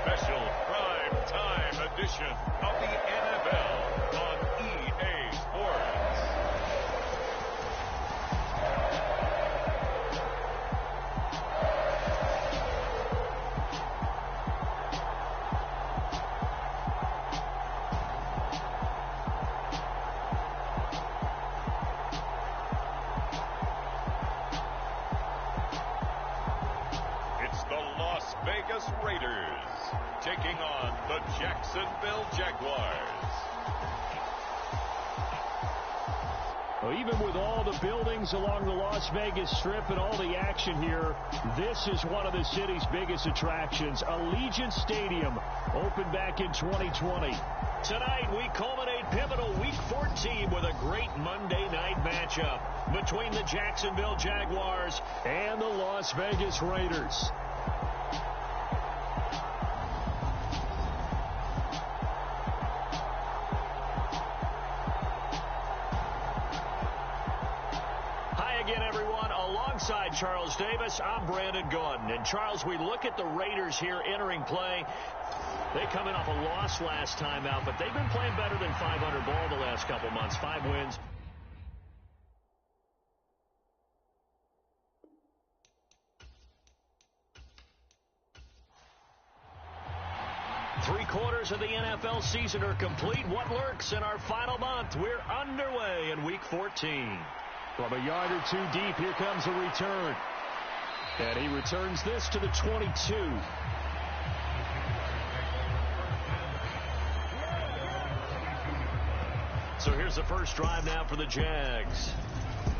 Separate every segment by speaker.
Speaker 1: special prime time edition of the NFL on EA Sports. Vegas Raiders taking on the Jacksonville Jaguars.
Speaker 2: Well, even with all the buildings along the Las Vegas Strip and all the action here, this is one of the city's biggest attractions. Allegiant Stadium opened back in 2020. Tonight, we culminate pivotal Week 14 with a great Monday night matchup between the Jacksonville Jaguars and the Las Vegas Raiders. Alongside Charles Davis, I'm Brandon Gordon. And Charles, we look at the Raiders here entering play. They come in off a loss last time out, but they've been playing better than 500 ball the last couple months. 5 wins. Three-quarters of the NFL season are complete. What lurks in our final month? We're underway in Week 14. From a yard or two deep, here comes a return. And he returns this to the 22. So here's the first drive now for the Jags.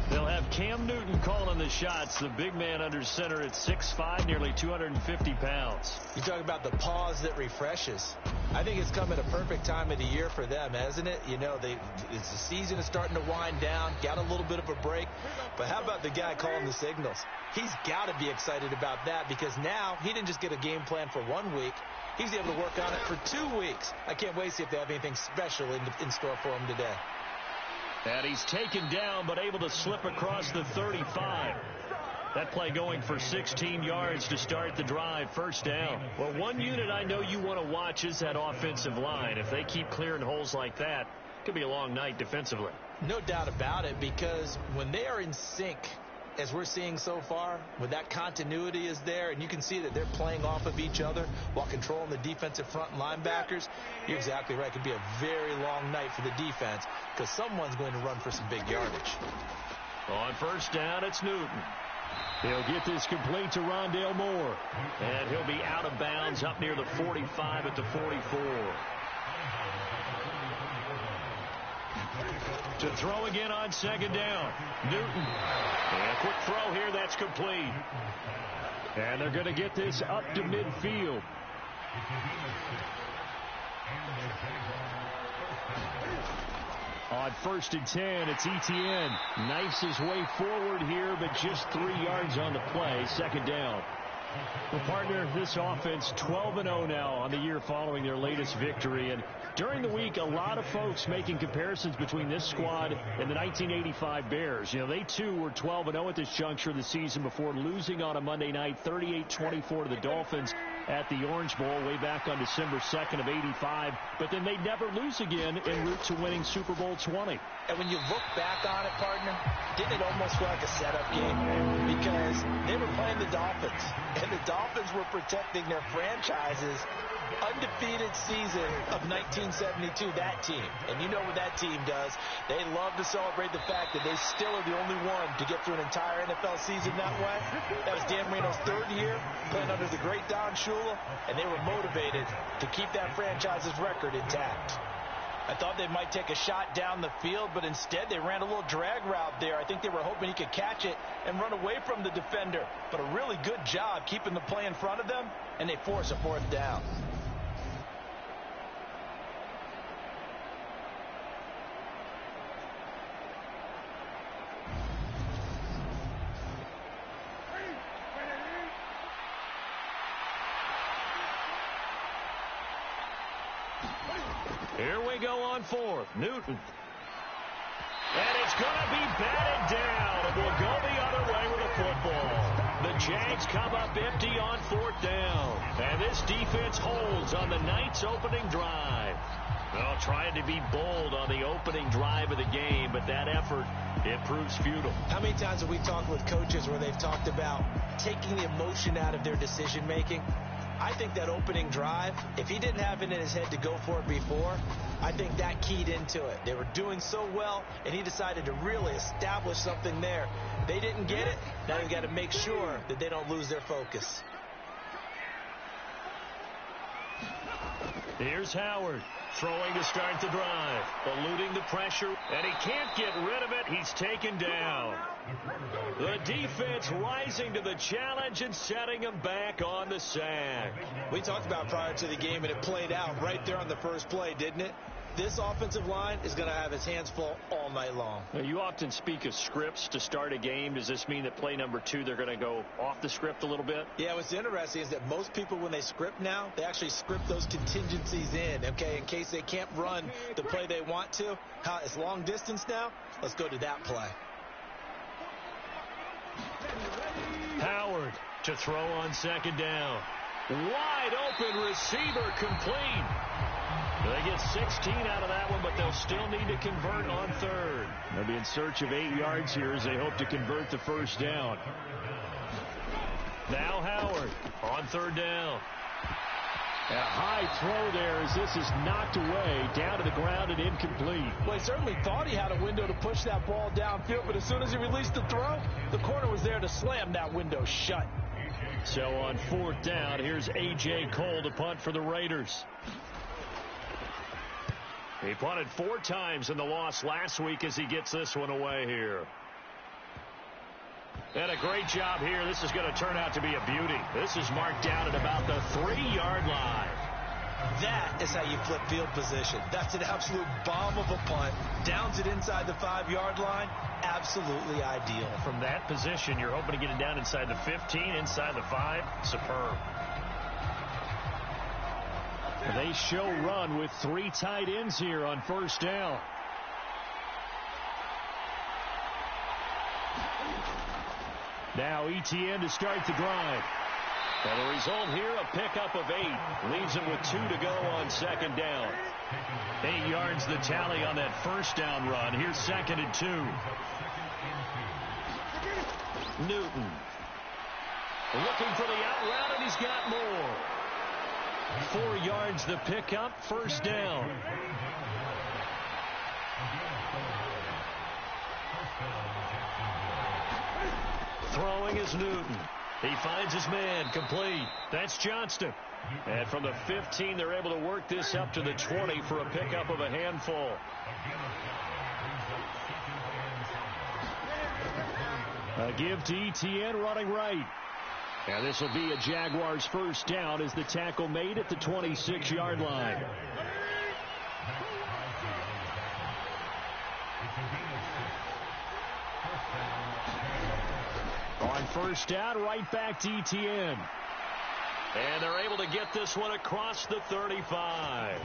Speaker 2: They'll have Cam Newton calling the shots, the big man under center at 6'5", nearly 250 pounds.
Speaker 3: You talk about the pause that refreshes. I think it's come at a perfect time of the year for them, hasn't it? You know, the season is starting to wind down, got a little bit of a break. But how about the guy calling the signals? He's got to be excited about that because now he didn't just get a game plan for 1 week. He's able to work on it for 2 weeks. I can't wait to see if they have anything special in store for him today.
Speaker 2: And he's taken down but able to slip across the 35. That play going for 16 yards to start the drive. First down. Well, one unit I know you want to watch is that offensive line. If they keep clearing holes like that, it could be a long night defensively.
Speaker 3: No doubt about it, because when they are in sync, as we're seeing so far, when that continuity is there and you can see that they're playing off of each other while controlling the defensive front and linebackers, you're exactly right. It could be a very long night for the defense because someone's going to run for some big yardage.
Speaker 2: On first down, it's Newton. He'll get this complete to Rondale Moore. And he'll be out of bounds up near the 45 at the 44. To throw again on second down. Newton. And a quick throw here. That's complete. And they're going to get this up to midfield. On first and 10, it's Etienne. Knifes his way forward here, but just 3 yards on the play. Second down. Well, partner, this offense 12-0 now on the year following their latest victory. And during the week, a lot of folks making comparisons between this squad and the 1985 Bears. You know, they too were 12-0 at this juncture of the season before losing on a Monday night 38-24 to the Dolphins at the Orange Bowl way back on December 2nd of 85. But then they'd never lose again en route to winning Super Bowl 20.
Speaker 3: And when you look back on it, partner, didn't it almost feel like a setup game? Because they were playing the Dolphins, and the Dolphins were protecting their franchise's undefeated season of 1972, that team. And you know what that team does. They love to celebrate the fact that they still are the only one to get through an entire NFL season that way. That was Dan Marino's 3rd year, playing under the great Don Shula, and they were motivated to keep that franchise's record intact. I thought they might take a shot down the field, but instead they ran a little drag route there. I think they were hoping he could catch it and run away from the defender. But a really good job keeping the play in front of them, and they force a 4th down.
Speaker 2: Here we go on 4th. Newton. And it's going to be batted down. It will go the other way with the football. The Jags come up empty on 4th down. And this defense holds on the Knights' opening drive. Well, trying to be bold on the opening drive of the game, but that effort, it proves futile.
Speaker 3: How many times have we talked with coaches where they've talked about taking the emotion out of their decision-making? I think that opening drive, if he didn't have it in his head to go for it before, I think that keyed into it. They were doing so well, and he decided to really establish something there. They didn't get it. Now they've got to make sure that they don't lose their focus.
Speaker 2: Here's Howard. Throwing to start the drive. Eluding the pressure. And he can't get rid of it. He's taken down. The defense rising to the challenge and setting him back on the sack.
Speaker 3: We talked about prior to the game, and it played out right there on the first play, didn't it? This offensive line is going to have its hands full all night long.
Speaker 2: Now, you often speak of scripts to start a game. Does this mean that play number 2, they're going to go off the script a little bit?
Speaker 3: Yeah, what's interesting is that most people, when they script now, they actually script those contingencies in, okay, in case they can't run the play they want to. It's long distance now. Let's go to that play.
Speaker 2: Howard to throw on second down. Wide open receiver complete. They get 16 out of that one, but they'll still need to convert on third. They'll be in search of 8 yards here as they hope to convert the first down. Now Howard on third down. And a high throw there as this is knocked away, down to the ground and incomplete.
Speaker 3: Well, he certainly thought he had a window to push that ball downfield, but as soon as he released the throw, the corner was there to slam that window shut.
Speaker 2: So on fourth down, here's A.J. Cole to punt for the Raiders. He punted 4 times in the loss last week as he gets this one away here. And a great job here. This is going to turn out to be a beauty. This is marked down at about the 3-yard line.
Speaker 3: That is how you flip field position. That's an absolute bomb of a punt. Downs it inside the 5-yard line. Absolutely ideal.
Speaker 2: From that position, you're hoping to get it down inside the 15, inside the 5. Superb. They show run with 3 tight ends here on first down. Now ETN to start the drive. And the result here, a pickup of 8. Leaves him with 2 to go on second down. 8 yards the tally on that first down run. Here's second and 2. Newton. Looking for the out route, and he's got more. 4 yards the pickup, first down. Throwing is Newton. He finds his man, complete. That's Johnston. And from the 15, they're able to work this up to the 20 for a pickup of a handful. A give to ETN running right. And this will be a Jaguars first down as the tackle made at the 26-yard line. On first down, right back to ETN. And they're able to get this one across the 35.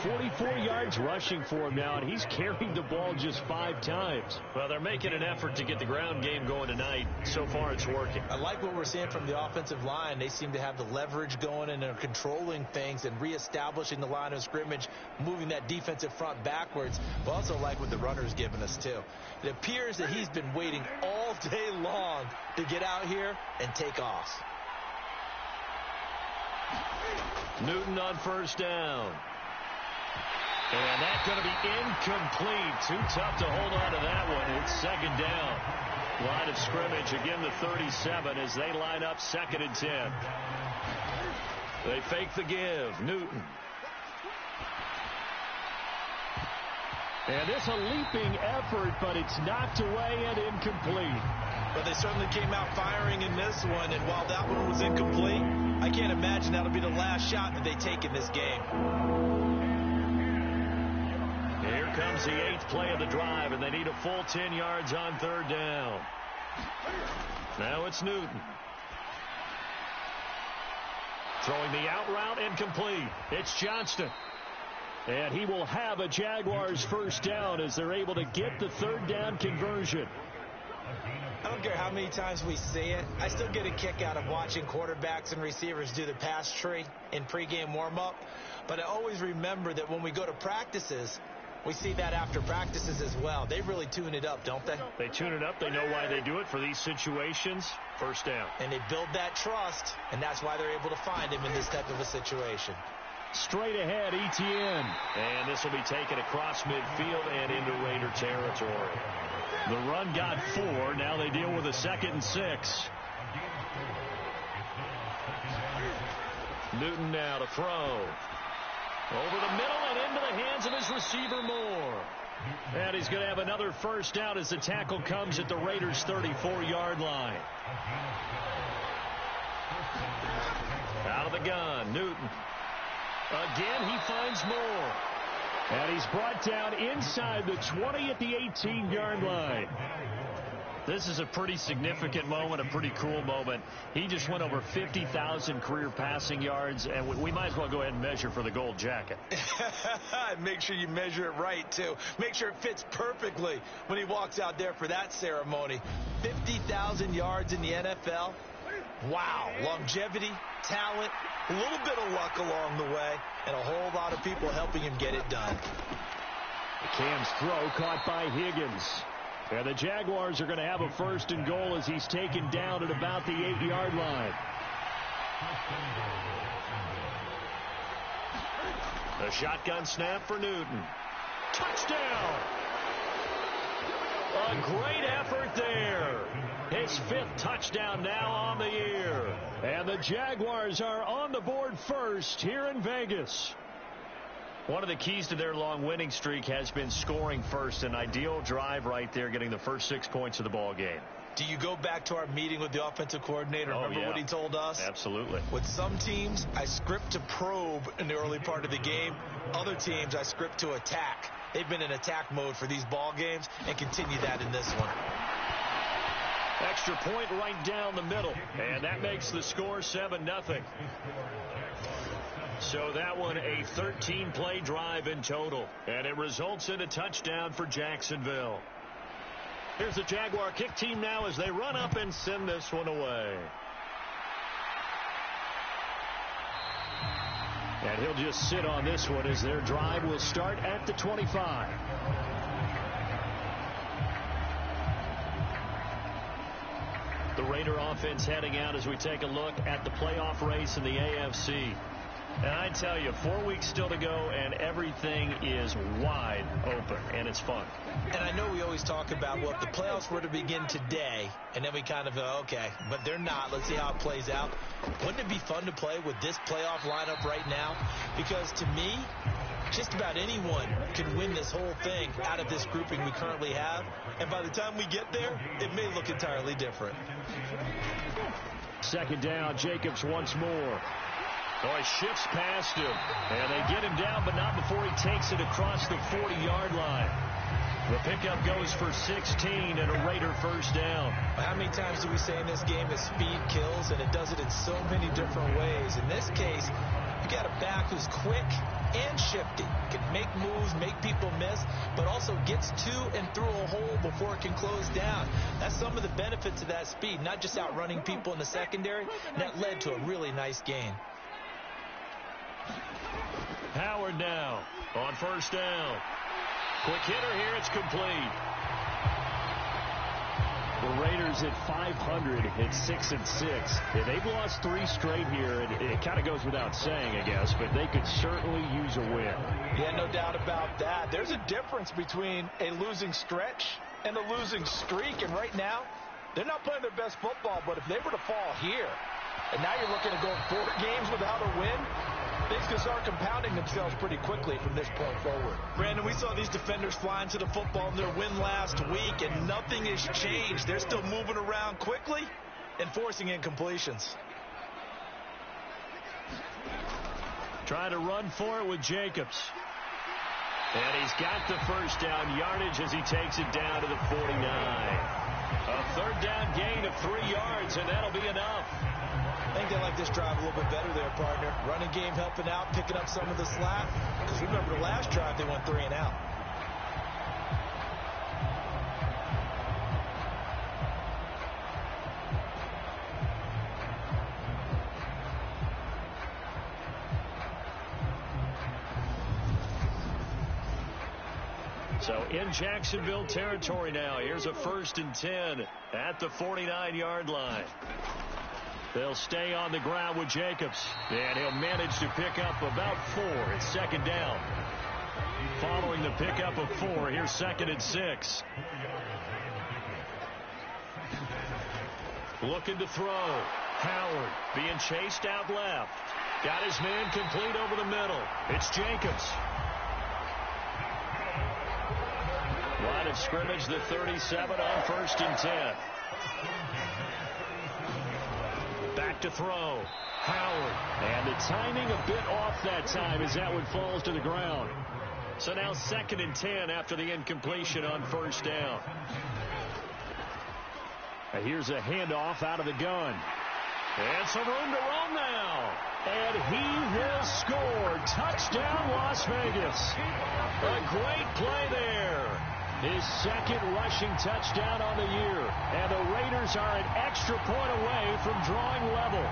Speaker 2: 44 yards rushing for him now, and he's carried the ball just 5 times. Well, they're making an effort to get the ground game going tonight. So far, it's working.
Speaker 3: I like what we're seeing from the offensive line. They seem to have the leverage going, and they're controlling things and reestablishing the line of scrimmage, moving that defensive front backwards. But also like what the runner's given us, too. It appears that he's been waiting all day long to get out here and take off.
Speaker 2: Newton on first down. And that's going to be incomplete. Too tough to hold on to that one. It's second down. Line of scrimmage, again the 37 as they line up second and 10. They fake the give. Newton. And it's a leaping effort, but it's knocked away and incomplete.
Speaker 3: But they certainly came out firing in this one, and while that one was incomplete, I can't imagine that'll be the last shot that they take in this game.
Speaker 2: Here comes the 8th play of the drive, and they need a full 10 yards on third down. Now it's Newton. Throwing the out route, incomplete. It's Johnston. And he will have a Jaguars first down as they're able to get the third down conversion.
Speaker 3: I don't care how many times we see it. I still get a kick out of watching quarterbacks and receivers do the pass tree in pregame warm-up. But I always remember that when we go to practices, we see that after practices as well. They really tune it up, don't they?
Speaker 2: They tune it up. They know why they do it for these situations. First down.
Speaker 3: And they build that trust, and that's why they're able to find him in this type of a situation.
Speaker 2: Straight ahead, Etienne. And this will be taken across midfield and into Raider territory. The run got 4. Now they deal with a 2nd and 6. Newton now to throw. Over the middle and into the hands of his receiver Moore. And he's going to have another first down as the tackle comes at the Raiders' 34-yard line. Out of the gun, Newton. Again, he finds Moore. And he's brought down inside the 20 at the 18-yard line. This is a pretty significant moment, a pretty cool moment. He just went over 50,000 career passing yards, and we might as well go ahead and measure for the gold jacket.
Speaker 3: Make sure you measure it right, too. Make sure it fits perfectly when he walks out there for that ceremony. 50,000 yards in the NFL. Wow. Longevity, talent, a little bit of luck along the way, and a whole lot of people helping him get it done.
Speaker 2: Cam's throw caught by Higgins. And the Jaguars are going to have a 1st and goal as he's taken down at about the 8-yard line. A shotgun snap for Newton. Touchdown! A great effort there. His 5th touchdown now on the year. And the Jaguars are on the board first here in Vegas. One of the keys to their long winning streak has been scoring first. An ideal drive right there, getting the first 6 points of the ball game.
Speaker 3: Do you go back to our meeting with the offensive coordinator? Remember what he told us?
Speaker 2: Absolutely.
Speaker 3: With some teams, I script to probe in the early part of the game. Other teams, I script to attack. They've been in attack mode for these ball games and continue that in this one.
Speaker 2: Extra point right down the middle. And that makes the score 7-0. So that one a 13-play drive in total. And it results in a touchdown for Jacksonville. Here's the Jaguar kick team now as they run up and send this one away. And he'll just sit on this one as their drive will start at the 25. The Raider offense heading out as we take a look at the playoff race in the AFC. And I tell you, 4 weeks still to go, and everything is wide open, and it's fun.
Speaker 3: And I know we always talk about, well, if the playoffs were to begin today, and then we kind of go, okay, but they're not. Let's see how it plays out. Wouldn't it be fun to play with this playoff lineup right now? Because to me, just about anyone can win this whole thing out of this grouping we currently have. And by the time we get there, it may look entirely different.
Speaker 2: 2nd down, Jacobs once more. Oh, he shifts past him. And they get him down, but not before he takes it across the 40-yard line. The pickup goes for 16 and a Raider first down.
Speaker 3: How many times do we say in this game that speed kills, and it does it in so many different ways? In this case, you got a back who's quick and shifty, can make moves, make people miss, but also gets to and through a hole before it can close down. That's some of the benefits of that speed, not just outrunning people in the secondary. And that led to a really nice gain.
Speaker 2: Howard now on 1st down. Quick hitter here. It's complete. The Raiders at 500 at 6-6. Yeah, they've lost 3 straight here. It kind of goes without saying, I guess, but they could certainly use a win.
Speaker 3: Yeah, no doubt about that. There's a difference between a losing stretch and a losing streak, and right now, they're not playing their best football, but if they were to fall here, and now you're looking at going 4 games without a win, things can start compounding themselves pretty quickly from this point forward. Brandon, we saw these defenders flying to the football in their win last week, and nothing has changed. They're still moving around quickly and forcing incompletions.
Speaker 2: Trying to run for it with Jacobs. And he's got the first down yardage as he takes it down to the 49. A 3rd down gain of 3 yards, and that'll be enough.
Speaker 3: I think they like this drive a little bit better there, partner. Running game helping out, picking up some of the slack. Because remember the last drive, they went 3 and out.
Speaker 2: So in Jacksonville territory now. Here's a 1st and 10 at the 49-yard line. They'll stay on the ground with Jacobs. And he'll manage to pick up about 4. It's 2nd down. Following the pickup of 4, here's 2nd and 6. Looking to throw. Howard being chased out left. Got his man complete over the middle. It's Jacobs. Line of scrimmage, the 37 on 1st and 10. Back to throw. Howard. And the timing a bit off that time as that one falls to the ground. So now 2nd and 10 after the incompletion on 1st down. And here's a handoff out of the gun. And some room to roam now. And he will score. Touchdown, Las Vegas. A great play there. His 2nd rushing touchdown on the year. And the Raiders are an extra point away from drawing level.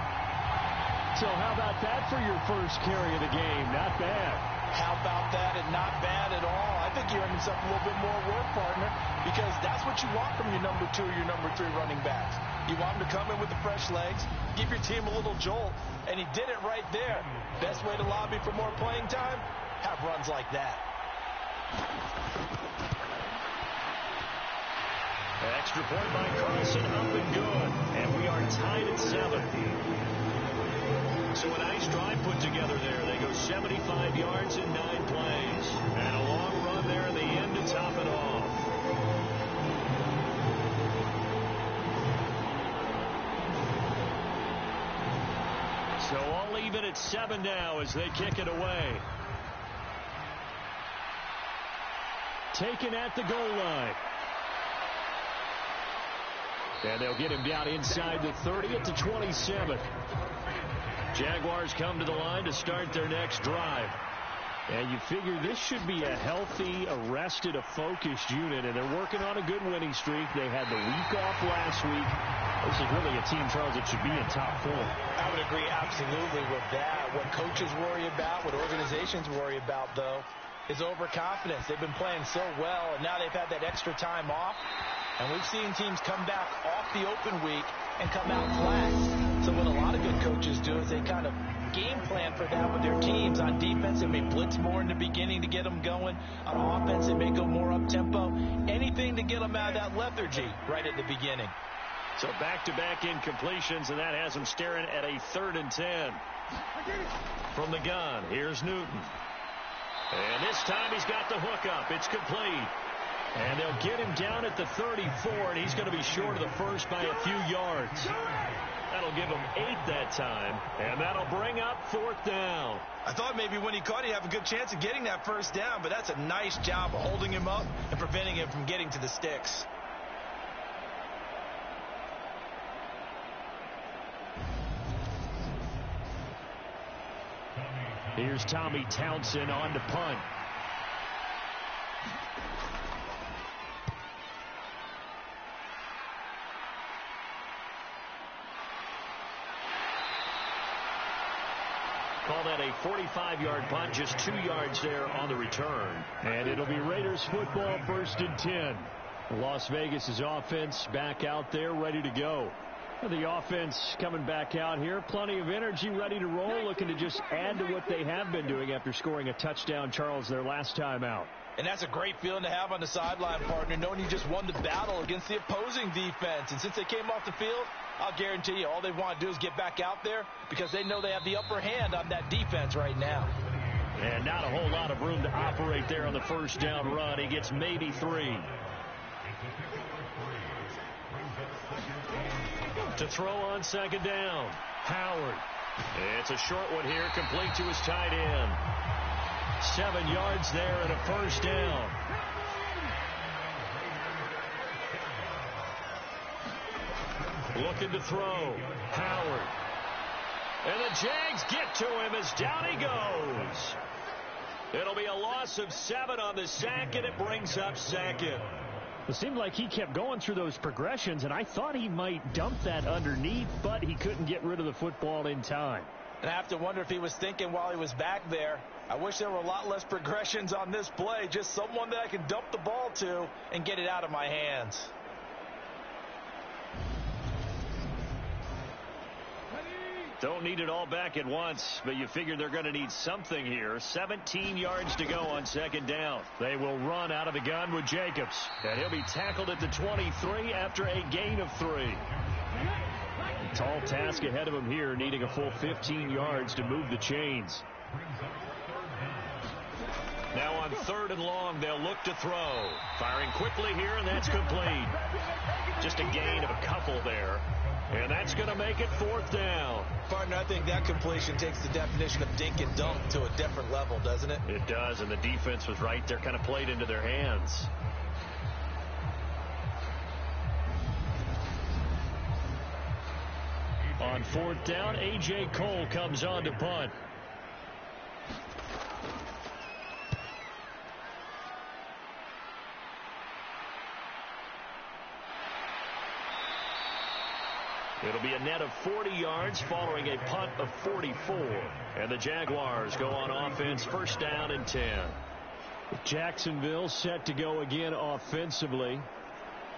Speaker 2: So how about that for your first carry of the game? Not bad.
Speaker 3: How about that? And not bad at all. I think you're earning yourself a little bit more work, partner, because that's what you want from your number 2 or your number 3 running backs. You want them to come in with the fresh legs, give your team a little jolt, and he did it right there. Best way to lobby for more playing time? Have runs like that.
Speaker 2: Extra point by Carlson, up and good. And we are tied at 7. So a nice drive put together there. They go 75 yards in 9 plays. And a long run there in the end to top it off. So all even at 7 now as they kick it away. Taken at the goal line. And they'll get him down inside the 30 at the 27. Jaguars come to the line to start their next drive. And you figure this should be a healthy, arrested, a focused unit. And they're working on a good winning streak. They had the week off last week. This is really a team, Charles, that should be in top 4.
Speaker 3: I would agree absolutely with that. What coaches worry about, what organizations worry about, though, is overconfidence. They've been playing so well, and now they've had that extra time off. And we've seen teams come back off the open week and come out flat. So what a lot of good coaches do is they kind of game plan for that with their teams. On defense, they may blitz more in the beginning to get them going. On offense, they may go more up-tempo. Anything to get them out of that lethargy right at the beginning.
Speaker 2: So back-to-back incompletions, and that has them staring at a 3rd and 10. From the gun, here's Newton. And this time he's got the hook up. It's complete. And they'll get him down at the 34, and he's going to be short of the first by a few yards. That'll give him 8 that time, and that'll bring up 4th down.
Speaker 3: I thought maybe when he caught, he'd have a good chance of getting that 1st down, but that's a nice job of holding him up and preventing him from getting to the sticks.
Speaker 2: Here's Tommy Townsend on to punt. Call that a 45-yard punt, just 2 yards there on the return. And it'll be Raiders football, 1st and 10. Las Vegas' offense back out there, ready to go. The offense coming back out here, plenty of energy, ready to roll, looking to just add to what they have been doing after scoring a touchdown, Charles, their last time out.
Speaker 3: And that's a great feeling to have on the sideline, partner, knowing you just won the battle against the opposing defense. And since they came off the field, I'll guarantee you all they want to do is get back out there because they know they have the upper hand on that defense right now.
Speaker 2: And not a whole lot of room to operate there on the 1st down run. He gets maybe 3. To throw on 2nd down, Howard. It's a short one here, complete to his tight end. 7 yards there and a 1st down. Looking to throw, Howard. And the Jags get to him as down he goes. It'll be a loss of 7 on the sack, and it brings up 2nd. It seemed like he kept going through those progressions, and I thought he might dump that underneath, but he couldn't get rid of the football in time.
Speaker 3: And I have to wonder if he was thinking while he was back there, I wish there were a lot less progressions on this play, just someone that I can dump the ball to and get it out of my hands.
Speaker 2: Don't need it all back at once, but you figure they're going to need something here. 17 yards to go on second down. They will run out of the gun with Jacobs, and he'll be tackled at the 23 after a gain of 3. Tall task ahead of him here, needing a full 15 yards to move the chains. Now on 3rd and long, they'll look to throw. Firing quickly here, and that's complete. Just a gain of a couple there. And that's going to make it 4th down.
Speaker 3: Partner, I think that completion takes the definition of dink and dunk to a different level, doesn't it?
Speaker 2: It does, and the defense was right there, kind of played into their hands. On 4th down, A.J. Cole comes on to punt. It'll be a net of 40 yards following a punt of 44. And the Jaguars go on offense, 1st down and 10. Jacksonville set to go again offensively.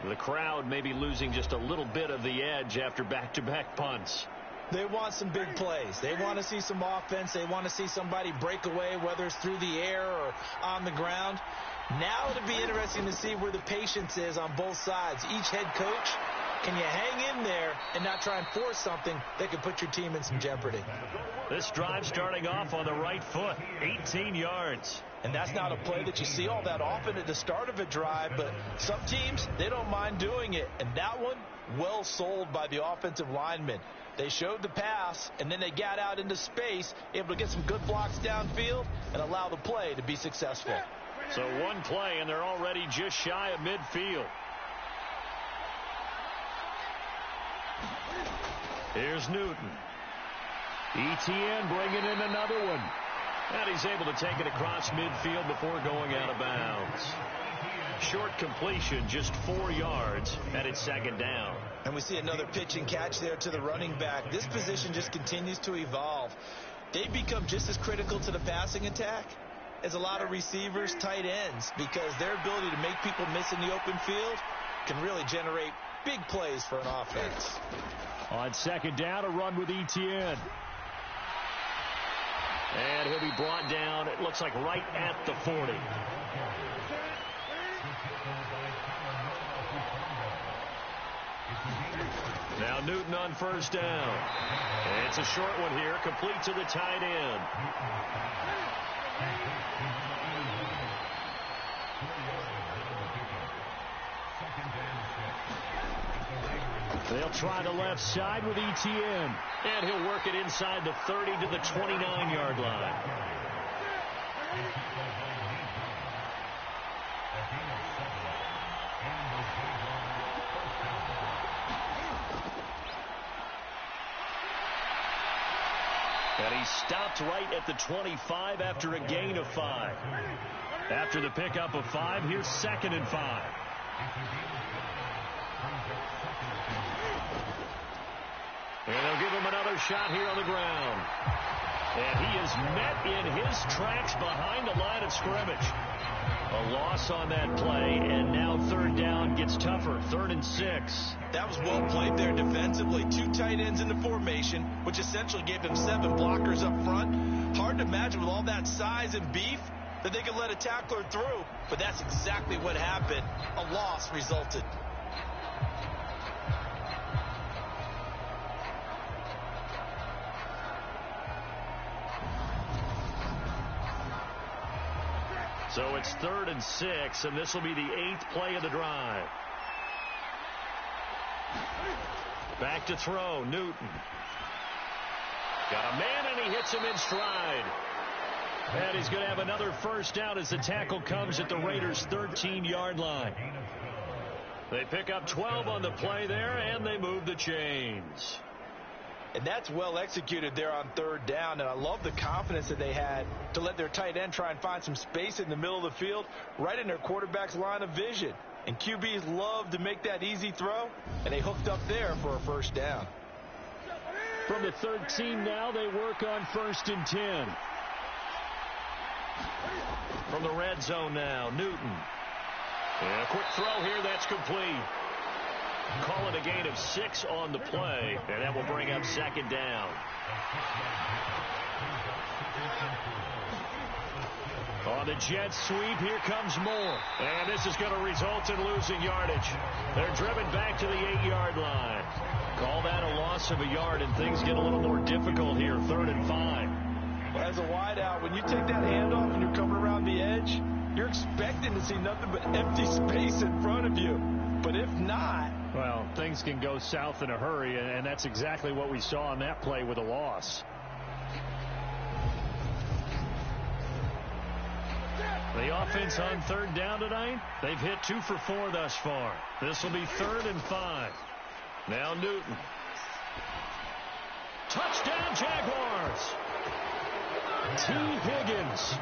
Speaker 2: The crowd may be losing just a little bit of the edge after back-to-back punts.
Speaker 3: They want some big plays. They want to see some offense. They want to see somebody break away, whether it's through the air or on the ground. Now it'll be interesting to see where the patience is on both sides. Each head coach, can you hang in there and not try and force something that could put your team in some jeopardy?
Speaker 2: This drive starting off on the right foot, 18 yards.
Speaker 3: And that's not a play that you see all that often at the start of a drive, but some teams, they don't mind doing it. And that one, well sold by the offensive linemen. They showed the pass, and then they got out into space, able to get some good blocks downfield and allow the play to be successful.
Speaker 2: So one play, and they're already just shy of midfield. Here's Newton. Etienne bringing in another one. And he's able to take it across midfield before going out of bounds. Short completion, just 4 yards, and it's 2nd down.
Speaker 3: And we see another pitch and catch there to the running back. This position just continues to evolve. They become just as critical to the passing attack as a lot of receivers, tight ends, because their ability to make people miss in the open field can really generate big plays for an offense.
Speaker 2: On 2nd down, a run with Etienne. And he'll be brought down, it looks like right at the 40. Now Newton on 1st down. And it's a short one here, complete to the tight end. They'll try the left side with Etienne. And he'll work it inside the 30 to the 29-yard line. And he stopped right at the 25 after a gain of 5. After the pickup of 5, here's 2nd and 5. And they'll give him another shot here on the ground. And he is met in his tracks behind the line of scrimmage. A loss on that play, and now 3rd down gets tougher. 3rd and 6.
Speaker 3: That was well played there defensively. 2 tight ends in the formation, which essentially gave them 7 blockers up front. Hard to imagine with all that size and beef that they could let a tackler through, but that's exactly what happened. A loss resulted.
Speaker 2: So it's 3rd and 6, and this will be the 8th play of the drive. Back to throw, Newton. Got a man, and he hits him in stride. And he's going to have another 1st down as the tackle comes at the Raiders' 13-yard line. They pick up 12 on the play there, and they move the chains.
Speaker 3: And that's well executed there on 3rd down. And I love the confidence that they had to let their tight end try and find some space in the middle of the field, right in their quarterback's line of vision. And QBs love to make that easy throw, and they hooked up there for a 1st down.
Speaker 2: From the 13 now, they work on 1st and 10.
Speaker 4: From the red zone now, Newton. Yeah, quick throw here, that's complete. Call it a gain of 6 on the play, and that will bring up 2nd down. On the jet sweep, here comes Moore. And this is going to result in losing yardage. They're driven back to the 8-yard line. Call that a loss of a yard, and things get a little more difficult here, 3rd and 5.
Speaker 3: Well, as a wideout, when you take that handoff and you're coming around the edge, you're expecting to see nothing but empty space in front of you. But if not...
Speaker 2: Well, things can go south in a hurry, and that's exactly what we saw on that play with a loss. The offense on 3rd down tonight, they've hit 2 for 4 thus far. This will be 3rd and 5. Now Newton. Touchdown, Jaguars. T. Higgins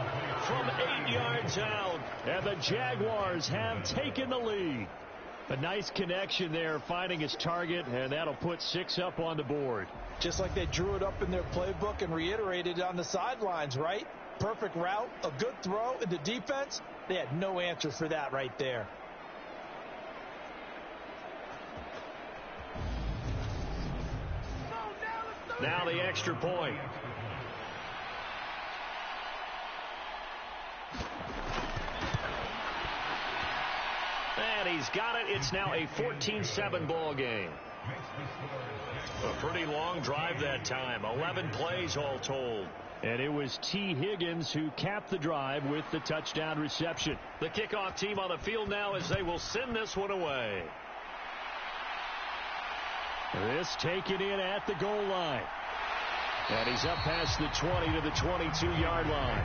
Speaker 2: from 8 yards out, and the Jaguars have taken the lead. A nice connection there, finding his target, and that'll put 6 up on the board.
Speaker 3: Just like they drew it up in their playbook and reiterated on the sidelines, right? Perfect route, a good throw, and the defense, they had no answer for that right there.
Speaker 4: Now the extra point. And he's got it. It's now a 14-7 ball game. A pretty long drive that time. 11 plays all told.
Speaker 2: And it was T. Higgins who capped the drive with the touchdown reception.
Speaker 4: The kickoff team on the field now as they will send this one away.
Speaker 2: This taken in at the goal line. And he's up past the 20 to the 22-yard line.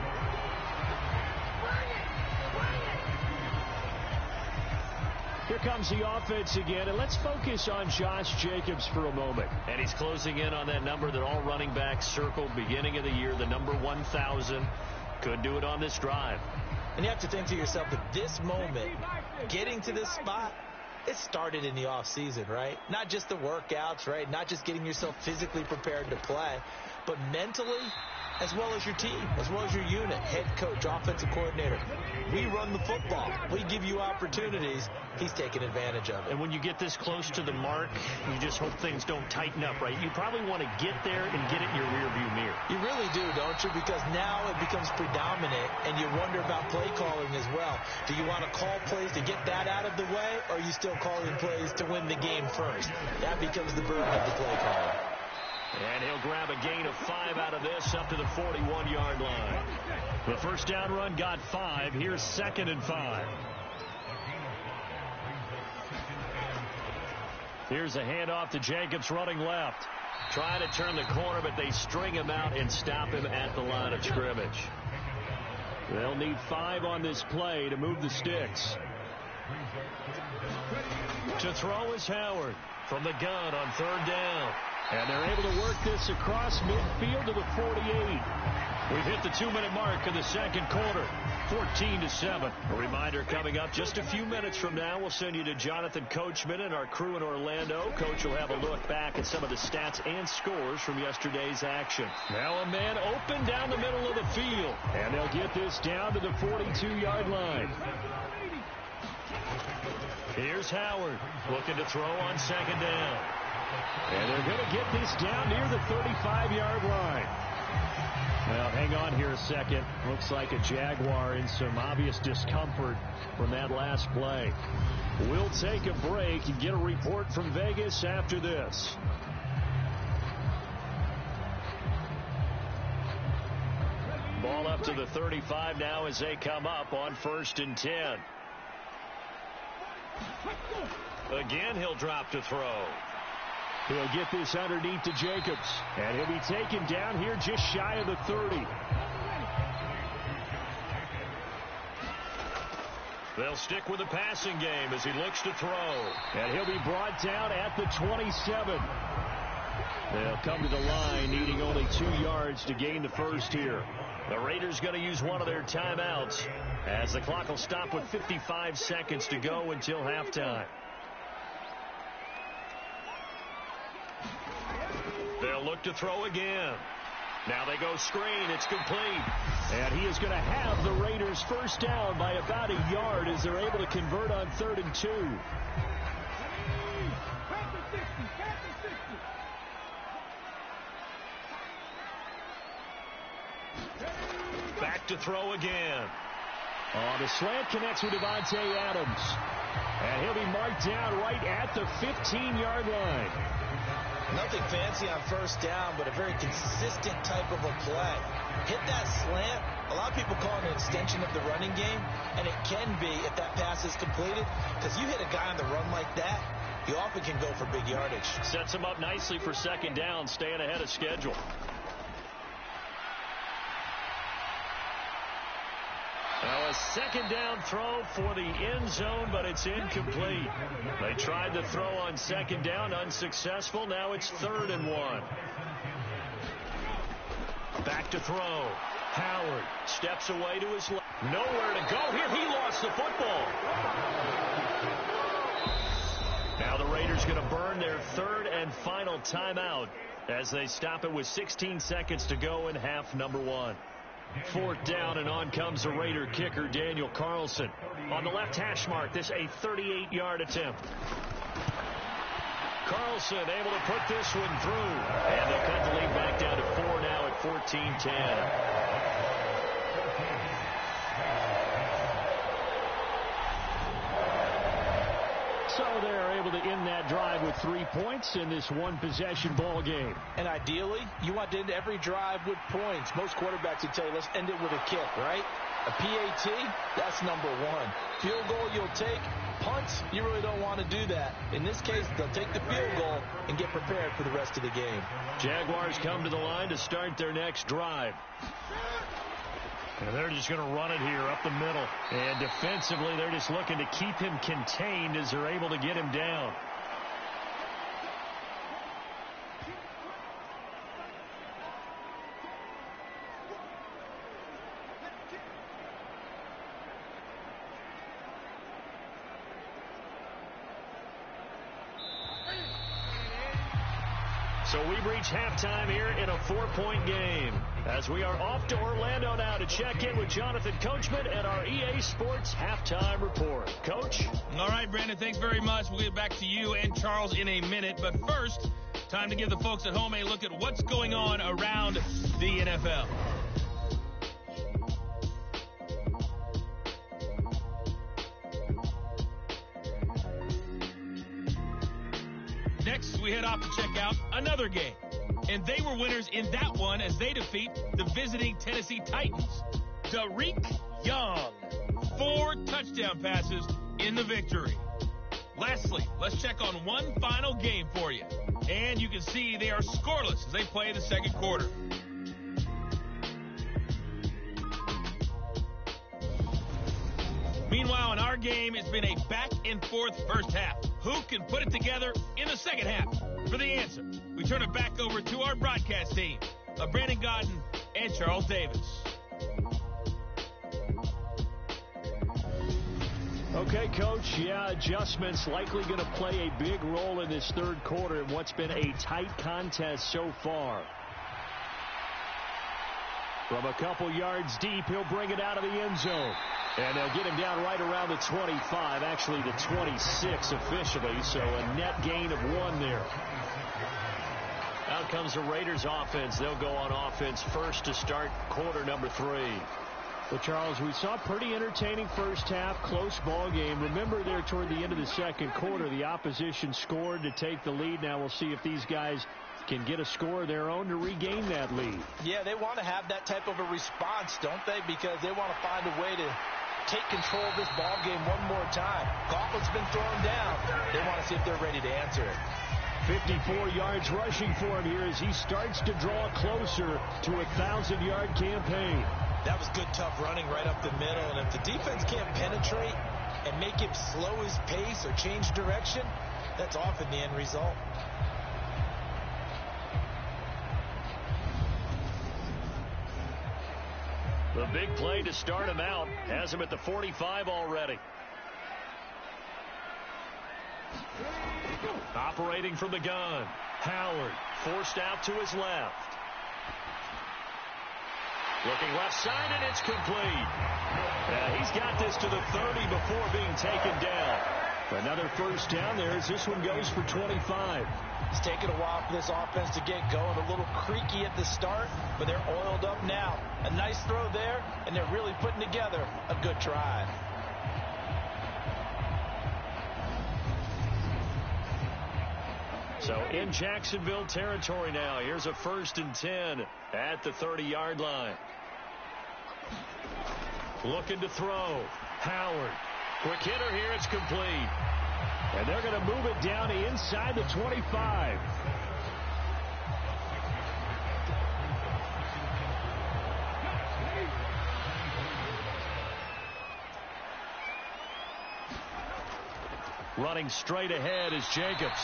Speaker 2: Here comes the offense again, and let's focus on Josh Jacobs for a moment.
Speaker 4: And he's closing in on that number that all running backs circled beginning of the year, the number 1,000. Could do it on this drive.
Speaker 3: And you have to think to yourself, at this moment, getting to this spot, it started in the offseason, right? Not just the workouts, right? Not just getting yourself physically prepared to play, but mentally, as well as your team, as well as your unit, head coach, offensive coordinator. We run the football. We give you opportunities. He's taking advantage of it.
Speaker 4: And when you get this close to the mark, you just hope things don't tighten up, right? You probably want to get there and get it in your rearview mirror.
Speaker 3: You really do, don't you? Because now it becomes predominant, and you wonder about play calling as well. Do you want to call plays to get that out of the way, or are you still calling plays to win the game first? That becomes the burden of the play caller.
Speaker 4: And he'll grab a gain of 5 out of this up to the 41-yard line.
Speaker 2: The first down run got 5. Here's 2nd and 5. Here's a handoff to Jacobs running left.
Speaker 4: Trying to turn the corner, but they string him out and stop him at the line of scrimmage.
Speaker 2: They'll need 5 on this play to move the sticks. To throw is Howard from the gun on 3rd down. And they're able to work this across midfield to the 48. We've hit the 2-minute mark in the second quarter. 14-7.
Speaker 4: A reminder coming up just a few minutes from now. We'll send you to Jonathan Coachman and our crew in Orlando. Coach will have a look back at some of the stats and scores from yesterday's action.
Speaker 2: Now a man open down the middle of the field. And they'll get this down to the 42-yard line.
Speaker 4: Here's Howard looking to throw on 2nd down.
Speaker 2: And they're going to get this down near the 35-yard line. Well, hang on here a second. Looks like a Jaguar in some obvious discomfort from that last play. We'll take a break and get a report from Vegas after this.
Speaker 4: Ball up to the 35 now as they come up on 1st and 10. Again, he'll drop to throw.
Speaker 2: He'll get this underneath to Jacobs. And he'll be taken down here just shy of the 30.
Speaker 4: They'll stick with the passing game as he looks to throw.
Speaker 2: And he'll be brought down at the 27. They'll come to the line needing only 2 yards to gain the first here.
Speaker 4: The Raiders going to use one of their timeouts as the clock will stop with 55 seconds to go until halftime. They'll look
Speaker 2: to throw again. Now they go screen. It's complete. And he is going to have the Raiders first down by about a yard as they're able to convert on 3rd and 2. Back to throw again. The slant connects with Devontae Adams. And he'll be marked down right at the 15-yard line.
Speaker 3: Nothing fancy on first down, but a very consistent type of a play. Hit that slant. A lot of people call it an extension of the running game, and it can be if that pass is completed, because you hit a guy on the run like that, you often can go for big yardage.
Speaker 2: Sets him up nicely for second down, staying ahead of schedule. Now a second down throw for the end zone, but it's incomplete. They tried to throw on second down, unsuccessful. Now it's 3rd and 1. Back to throw. Howard steps away to his left. Nowhere to go here. He lost the football. Now the Raiders going to burn their 3rd and final timeout as they stop it with 16 seconds to go in half number 1. 4th down, and on comes the Raider kicker, Daniel Carlson. On the left hash mark, this a 38-yard attempt. Carlson able to put this one through. And they'll cut the lead back down to 4 now at 14-10. So they're able to end that drive with 3 points in this one-possession ball game.
Speaker 3: And ideally, you want to end every drive with points. Most quarterbacks would tell you, let's end it with a kick, right? A PAT, that's number 1. Field goal you'll take. Punts, you really don't want to do that. In this case, they'll take the field goal and get prepared for the rest of the game.
Speaker 2: Jaguars come to the line to start their next drive. And they're just going to run it here up the middle. And defensively, they're just looking to keep him contained as they're able to get him down. So we've reached halftime here in a 4-point game as we are off to Orlando now to check in with Jonathan Coachman and our EA Sports Halftime Report. Coach?
Speaker 5: All right, Brandon, thanks very much. We'll get back to you and Charles in a minute. But first, time to give the folks at home a look at what's going on around the NFL. Next, we head off to check out another game. And they were winners in that one as they defeat the visiting Tennessee Titans. Derek Young, 4 touchdown passes in the victory. Lastly, let's check on one final game for you. And you can see they are scoreless as they play the second quarter. Meanwhile, in our game, it's been a back-and-forth first half. Who can put it together in the second half? For the answer, we turn it back over to our broadcast team of Brandon Godden and Charles Davis.
Speaker 2: Okay, Coach. Yeah, adjustments likely going to play a big role in this third quarter in what's been a tight contest so far. From a couple yards deep, he'll bring it out of the end zone. And they'll get him down right around the 25, actually the 26 officially, so a net gain of 1 there. Out comes the Raiders offense. They'll go on offense first to start quarter number 3. Well, Charles, we saw a pretty entertaining first half, close ball game. Remember there toward the end of the second quarter, the opposition scored to take the lead. Now we'll see if these guys can get a score of their own to regain that lead.
Speaker 3: Yeah, they want to have that type of a response, don't they? Because they want to find a way to take control of this ball game one more time. Gauntlet's been thrown down. They want to see if they're ready to answer it.
Speaker 2: 54 yards rushing for him here as he starts to draw closer to a 1,000-yard campaign.
Speaker 3: That was good, tough running right up the middle. And if the defense can't penetrate and make him slow his pace or change direction, that's often the end result.
Speaker 2: The big play to start him out has him at the 45 already. Operating from the gun. Howard forced out to his left. Looking left side, and it's complete. He's got this to the 30 before being taken down. Another first down there as this one goes for 25.
Speaker 3: It's taken a while for this offense to get going. A little creaky at the start, but they're oiled up now. A nice throw there, and they're really putting together a good drive.
Speaker 2: So in Jacksonville territory now. Here's a 1st and 10 at the 30-yard line. Looking to throw. Howard. Quick hitter here. It's complete. And they're going to move it down inside the 25. Running straight ahead is Jacobs.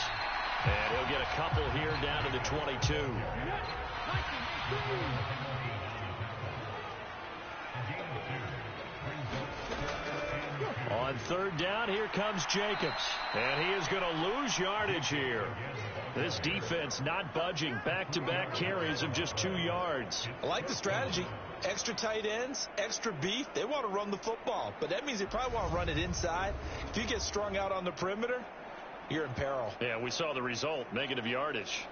Speaker 2: And he'll get a couple here down to the 22. On 3rd down, here comes Jacobs. And he is going to lose yardage here. This defense not budging. Back-to-back carries of just 2 yards.
Speaker 3: I like the strategy. Extra tight ends, extra beef. They want to run the football, but that means they probably want to run it inside. If you get strung out on the perimeter, you're in peril.
Speaker 2: Yeah, we saw the result. Negative yardage.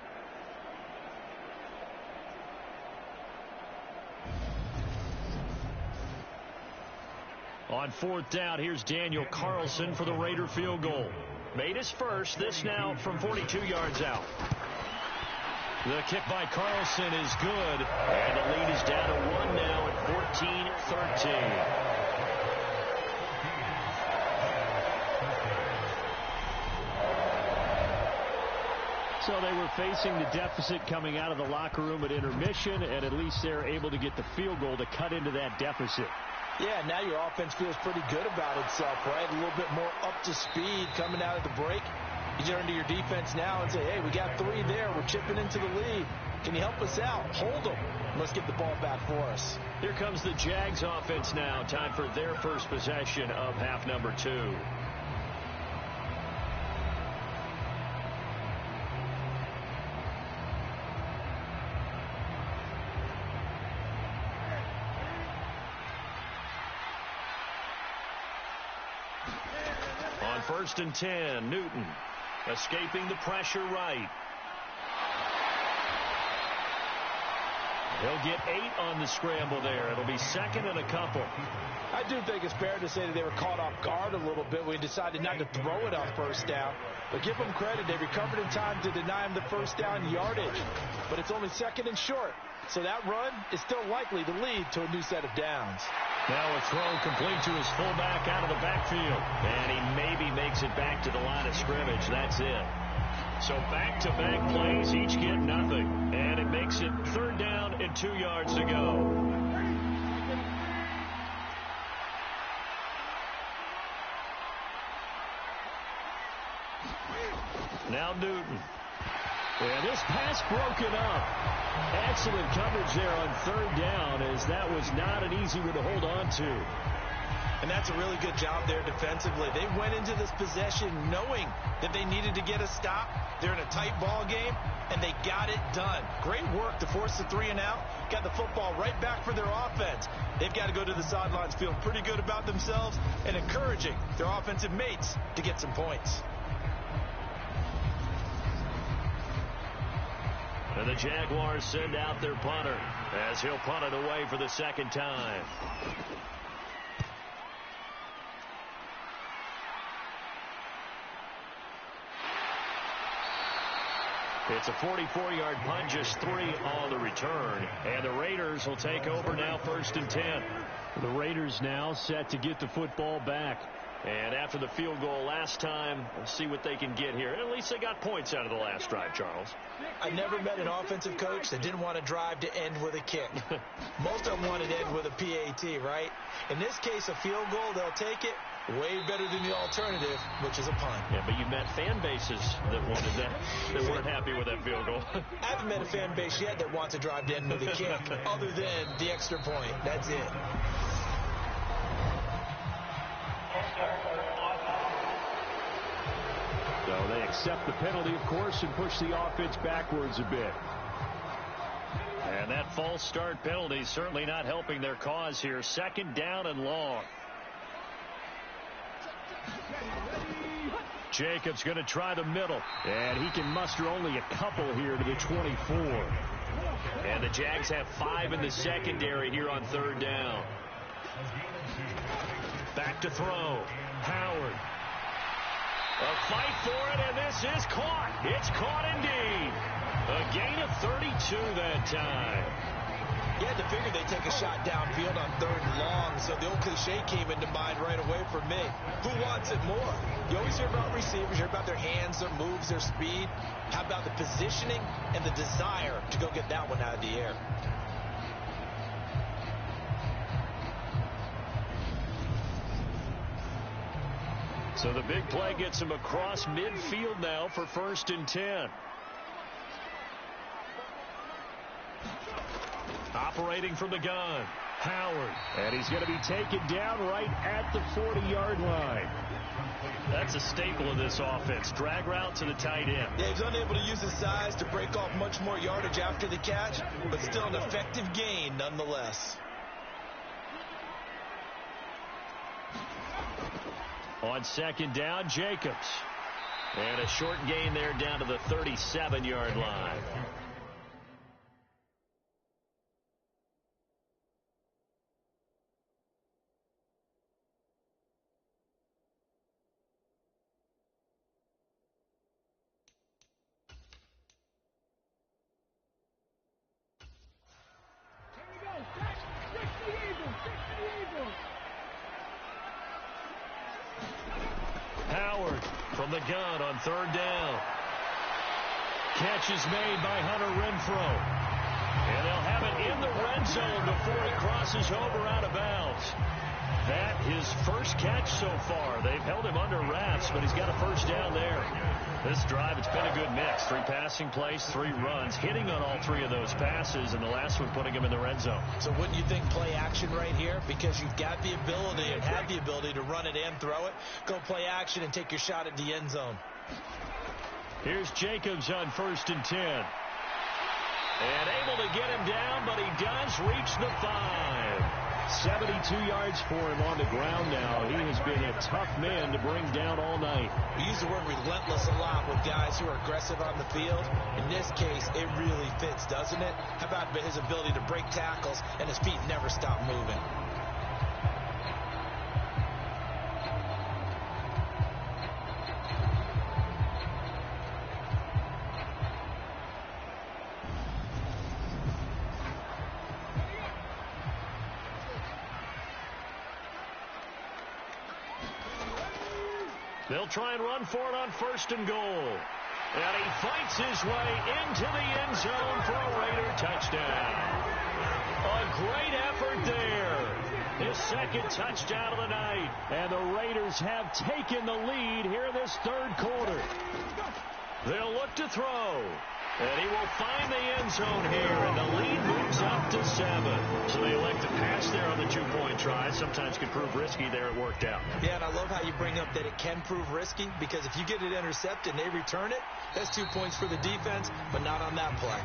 Speaker 2: On 4th down, here's Daniel Carlson for the Raider field goal. Made his first. This now from 42 yards out. The kick by Carlson is good. And the lead is down to 1 now at 14-13. So they were facing the deficit coming out of the locker room at intermission, and at least they're able to get the field goal to cut into that deficit.
Speaker 3: Yeah, now your offense feels pretty good about itself, right? A little bit more up to speed coming out of the break. You turn to your defense now and say, hey, we got 3 there. We're chipping into the lead. Can you help us out? Hold them. Let's get the ball back for us.
Speaker 2: Here comes the Jags offense now. Time for their first possession of half number 2. On 1st and 10, Newton escaping the pressure right. He'll get 8 on the scramble there. It'll be 2nd and a couple.
Speaker 3: I do think it's fair to say that they were caught off guard a little bit when we decided not to throw it on 1st down. But give them credit. They recovered in time to deny him the 1st down yardage. But it's only 2nd and short. So that run is still likely to lead to a new set of downs.
Speaker 2: Now a throw complete to his fullback out of the backfield. And he maybe makes it back to the line of scrimmage. That's it. So back-to-back plays, each get nothing. And it makes it 3rd down and 2 yards to go. Now Newton. Yeah, this pass broken up. Excellent coverage there on 3rd down, as that was not an easy one to hold on to.
Speaker 3: And that's a really good job there defensively. They went into this possession knowing that they needed to get a stop. They're in a tight ball game, and they got it done. Great work to force the 3 and out. Got the football right back for their offense. They've got to go to the sidelines feeling pretty good about themselves and encouraging their offensive mates to get some points.
Speaker 2: And the Jaguars send out their punter as he'll punt it away for the 2nd time. It's a 44-yard punt, just 3 on the return. And the Raiders will take over now 1st and 10. The Raiders now set to get the football back. And after the field goal last time, we'll see what they can get here. At least they got points out of the last drive, Charles.
Speaker 3: I never met an offensive coach that didn't want to drive to end with a kick. Most of them wanted to end with a PAT, right? In this case, a field goal, they'll take it. Way better than the alternative, which is a punt.
Speaker 2: Yeah, but you've met fan bases that wanted that, that weren't happy with that field goal.
Speaker 3: I haven't met a fan base yet that wants to drive to end with a kick, other than the extra point. That's it.
Speaker 2: So they accept the penalty, of course, and push the offense backwards a bit.
Speaker 4: And that false start penalty certainly not helping their cause here. Second down and long.
Speaker 2: Jacobs going to try the middle, and he can muster only a couple here to the 24.
Speaker 4: And the Jags have 5 in the secondary here on third down. Back to throw. Howard. A fight for it, and this is caught. It's caught indeed. A gain of 32 that time.
Speaker 3: You had to figure they'd take a shot downfield on third and long, so the old cliche came into mind right away for me. Who wants it more? You always hear about receivers, you hear about their hands, their moves, their speed. How about the positioning and the desire to go get that one out of the air?
Speaker 4: So the big play gets him across midfield now for 1st and 10. Operating from the gun, Howard.
Speaker 2: And he's going to be taken down right at the 40-yard line.
Speaker 4: That's a staple of this offense. Drag route to the tight end.
Speaker 3: Yeah, he's unable to use his size to break off much more yardage after the catch, but still an effective gain nonetheless.
Speaker 4: On second down, Jacobs. And a short gain there down to the 37-yard line. Howard from the gun on third down.
Speaker 2: Catch is made by Hunter Renfrow.
Speaker 4: And they'll have it in the red zone before he crosses over out of bounds. That his first catch so far. They've held him under wraps, but he's got a first down there. This drive, it's been a good mix. 3 passing plays, 3 runs, hitting on all 3 of those passes, and the last one putting him in the red zone.
Speaker 3: So wouldn't you think play action right here? Because you've got the ability and had the ability to run it and throw it. Go play action and take your shot at the end zone.
Speaker 2: Here's Jacobs on 1st and 10.
Speaker 4: And able to get him down, but he does reach the 5.
Speaker 2: 72 yards for him on the ground now. He has been a tough man to bring down all night.
Speaker 3: We use the word relentless a lot with guys who are aggressive on the field. In this case, it really fits, doesn't it? How about his ability to break tackles and his feet never stop moving?
Speaker 4: They'll try and run for it on 1st and goal. And he fights his way into the end zone for a Raider touchdown. A great effort there. His 2nd touchdown of the night.
Speaker 2: And the Raiders have taken the lead here in this 3rd quarter.
Speaker 4: They'll look to throw. And he will find the end zone here, and the lead moves up to 7. So they elect to pass there on the 2-point try. Sometimes could prove risky there. It worked out.
Speaker 3: Yeah, and I love how you bring up that it can prove risky, because if you get it intercepted and they return it, that's 2 points for the defense, but not on that play.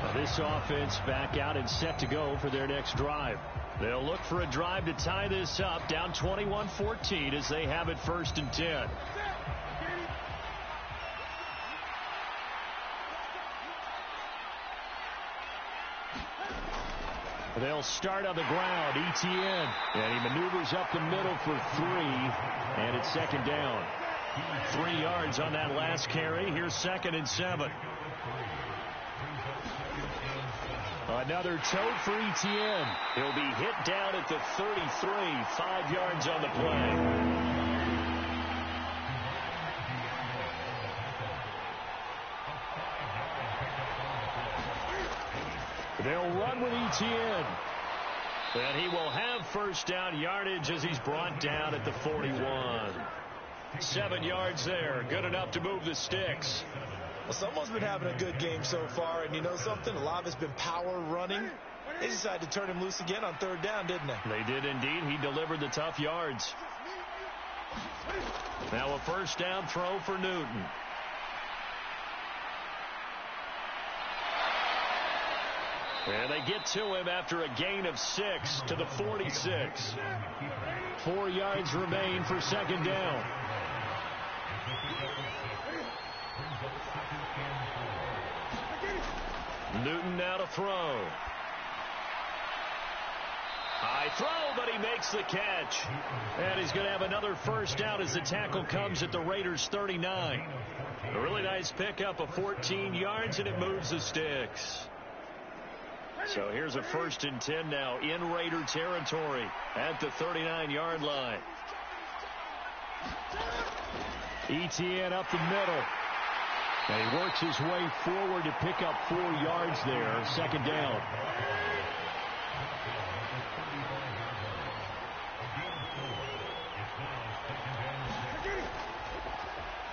Speaker 2: Now this offense back out and set to go for their next drive.
Speaker 4: They'll look for a drive to tie this up, down 21-14 as they have it 1st and 10.
Speaker 2: They'll start on the ground. Etienne. And he maneuvers up the middle for 3. And it's 2nd down.
Speaker 4: 3 yards on that last carry. Here's 2nd and 7.
Speaker 2: Another tote for Etienne.
Speaker 4: He'll be hit down at the 33. 5 yards on the play.
Speaker 2: They'll run with Etienne.
Speaker 4: And he will have first down yardage as he's brought down at the 41. 7 yards there. Good enough to move the sticks.
Speaker 3: Well, someone's been having a good game so far, and you know something? A lot of it's been power running. They decided to turn him loose again on 3rd down, didn't they?
Speaker 4: They did indeed. He delivered the tough yards.
Speaker 2: Now a first down throw for Newton. And they get to him after a gain of 6 to the 46. 4 yards remain for second down. Newton now to throw. High throw, but he makes the catch. And he's going to have another first down as the tackle comes at the Raiders' 39. A really nice pickup of 14 yards, and it moves the sticks. So here's a 1st and 10 now in Raider territory at the 39-yard line. Etienne up the middle. And he works his way forward to pick up 4 yards there. Second down.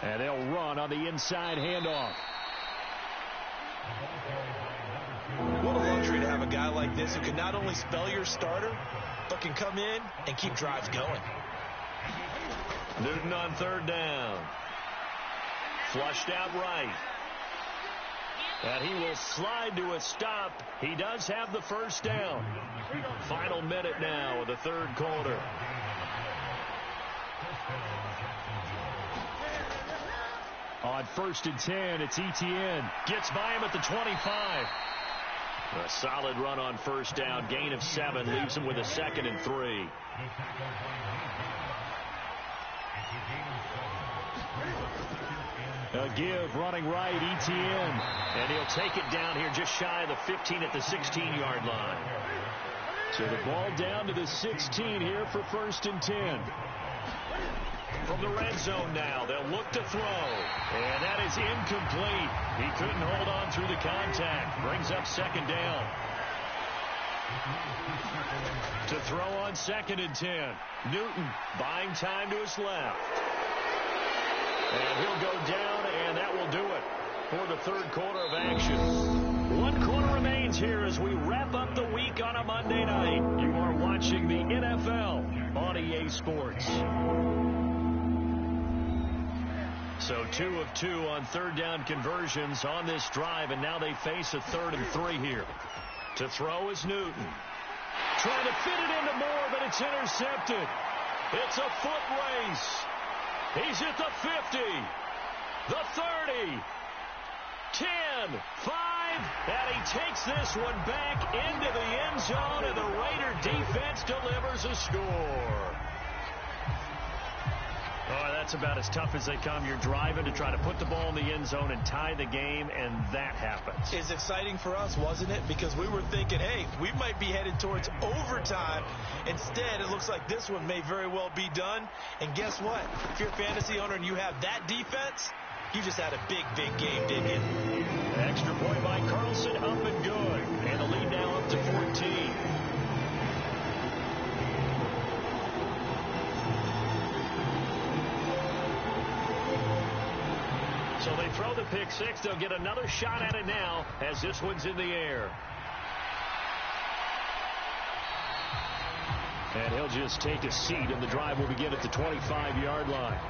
Speaker 2: And they'll run on the inside handoff.
Speaker 3: What a luxury to have a guy like this who can not only spell your starter, but can come in and keep drives going.
Speaker 2: Newton on 3rd down. Flushed out right. And he will slide to a stop. He does have the first down. Final minute now of the 3rd quarter. On 1st and 10, it's Etienne. Gets by him at the 25. A solid run on 1st down. Gain of 7. Leaves him with a 2nd and 3. A give running right, Etienne. And he'll take it down here just shy of the 15 at the 16-yard line. So the ball down to the 16 here for 1st and 10. From the red zone now, they'll look to throw. And that is incomplete. He couldn't hold on through the contact. Brings up 2nd down. To throw on 2nd and 10. Newton buying time to his left. And he'll go down, and that will do it for the 3rd quarter of action. 1 quarter remains here as we wrap up the week on a Monday night. You are watching the NFL on EA Sports. So 2 of 2 on 3rd down conversions on this drive, and now they face a 3rd and 3 here. To throw is Newton. Trying to fit it into Moore, but it's intercepted. It's a foot race. He's at the 50, the 30, 10, 5, and he takes this one back into the end zone, and the Raider defense delivers a score. Oh, that's about as tough as they come. You're driving to try to put the ball in the end zone and tie the game, and that happens.
Speaker 3: It's exciting for us, wasn't it? Because we were thinking, hey, we might be headed towards overtime. Instead, it looks like this one may very well be done. And guess what? If you're a fantasy owner and you have that defense, you just had a big, big game, didn't you?
Speaker 2: Extra point by Carlson, up and good. And the lead now up to 14. So they throw the pick 6. They'll get another shot at it now as this one's in the air. And he'll just take a seat, and the drive will begin at the 25-yard line.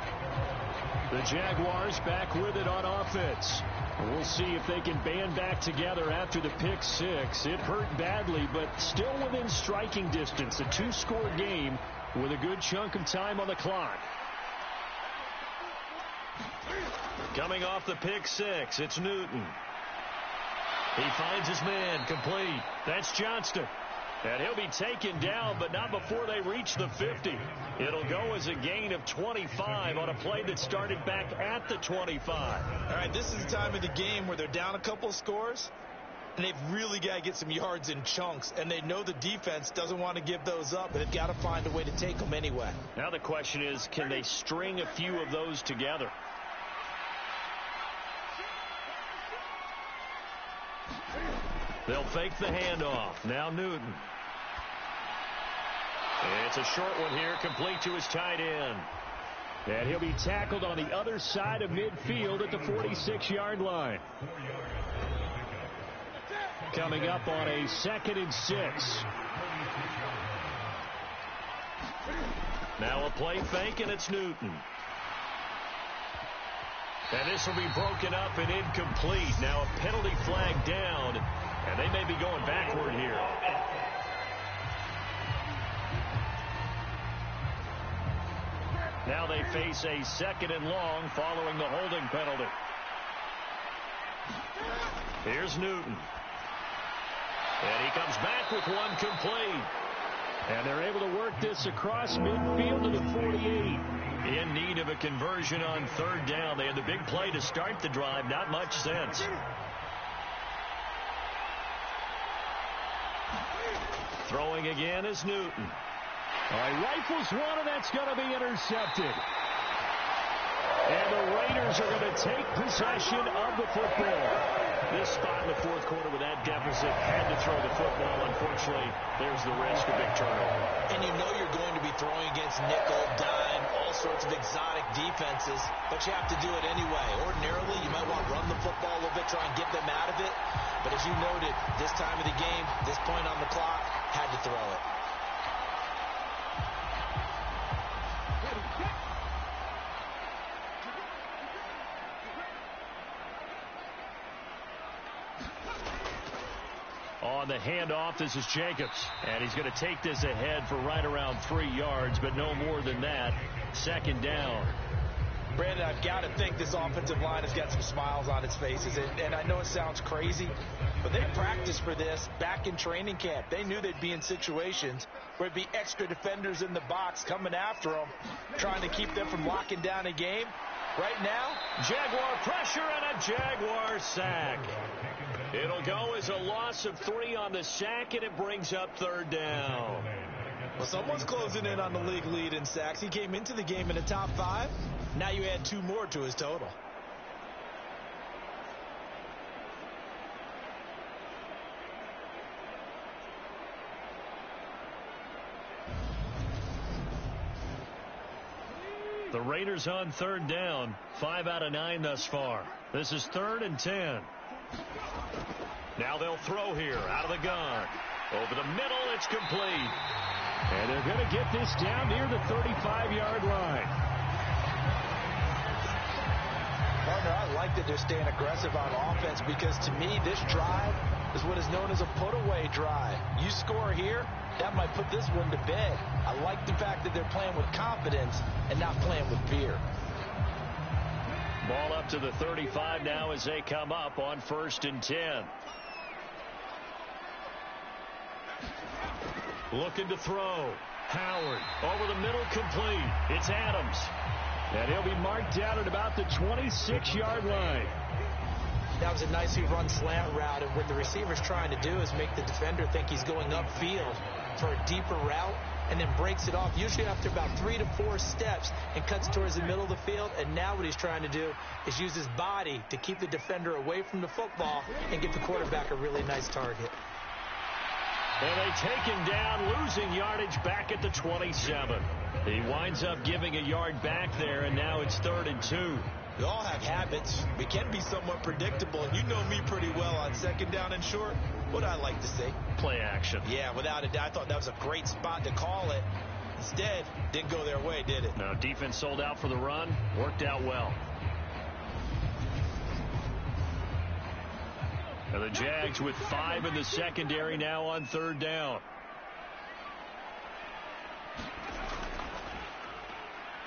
Speaker 2: The Jaguars back with it on offense. We'll see if they can band back together after the pick 6. It hurt badly, but still within striking distance. A 2-score game with a good chunk of time on the clock. Coming off the pick 6, it's Newton. He finds his man, complete. That's Johnston. And he'll be taken down, but not before they reach the 50. It'll go as a gain of 25 on a play that started back at the 25.
Speaker 3: All right, this is the time of the game where they're down a couple of scores, and they've really got to get some yards in chunks, and they know the defense doesn't want to give those up, but they've got to find a way to take them anyway.
Speaker 2: Now the question is, can they string a few of those together? They'll fake the handoff. Now Newton. It's a short one here, complete to his tight end. And he'll be tackled on the other side of midfield at the 46-yard line. Coming up on a 2nd and 6. Now a play fake, and it's Newton. And this will be broken up and incomplete. Now a penalty flag down, and they may be going backward here. Now they face a 2nd and long following the holding penalty. Here's Newton. And he comes back with one complete. And they're able to work this across midfield to the 48. In need of a conversion on 3rd down. They had the big play to start the drive. Not much sense. Throwing again is Newton.
Speaker 4: All right, rifles one, and that's going to be intercepted. And the Raiders are going to take possession of the football.
Speaker 2: This spot in the 4th quarter with that deficit had to throw the football. Unfortunately, there's the risk of big turnover.
Speaker 3: And you know you're going to be throwing against nickel, dime, all sorts of exotic defenses, but you have to do it anyway. Ordinarily, you might want to run the football a little bit, try and get them out of it. But as you noted, this time of the game, this point on the clock, had to throw it.
Speaker 2: On the handoff, this is Jacobs. And he's going to take this ahead for right around 3 yards, but no more than that. 2nd down.
Speaker 3: Brandon, I've got to think this offensive line has got some smiles on its faces. And I know it sounds crazy, but they practiced for this back in training camp. They knew they'd be in situations where it'd be extra defenders in the box coming after them, trying to keep them from locking down a game. Right now,
Speaker 2: Jaguar pressure and a Jaguar sack. It'll go as a loss of 3 on the sack, and it brings up 3rd down.
Speaker 3: Well, someone's closing in on the league lead in sacks. He came into the game in the top 5. Now you add 2 more to his total.
Speaker 2: The Raiders on 3rd down. 5 out of 9 thus far. This is 3rd and 10. Now they'll throw here out of the gun. Over the middle, it's complete.
Speaker 4: And they're going to get this down near the 35-yard line.
Speaker 3: Partner, I like that they're staying aggressive on offense because to me, this drive is what is known as a put-away drive. You score here, that might put this one to bed. I like the fact that they're playing with confidence and not playing with fear.
Speaker 2: Ball up to the 35 now as they come up on 1st and 10. Looking to throw. Howard over the middle, complete. It's Adams.
Speaker 4: And he'll be marked down at about the 26-yard line.
Speaker 3: That was a nicely run slant route, and what the receiver's trying to do is make the defender think he's going upfield for a deeper route, and then breaks it off, usually after about 3 to 4 steps, and cuts towards the middle of the field. And now what he's trying to do is use his body to keep the defender away from the football and give the quarterback a really nice target.
Speaker 2: And they take him down, losing yardage back at the 27. He winds up giving a yard back there, and now it's 3rd and 2.
Speaker 3: We all have habits. We can be somewhat predictable, and you know me pretty well on 2nd down and short. What I like to see?
Speaker 2: Play action.
Speaker 3: Yeah, without a doubt. I thought that was a great spot to call it. Instead, didn't go their way, did it?
Speaker 2: No, defense sold out for the run. Worked out well. And the Jags with 5 in the secondary now on 3rd down.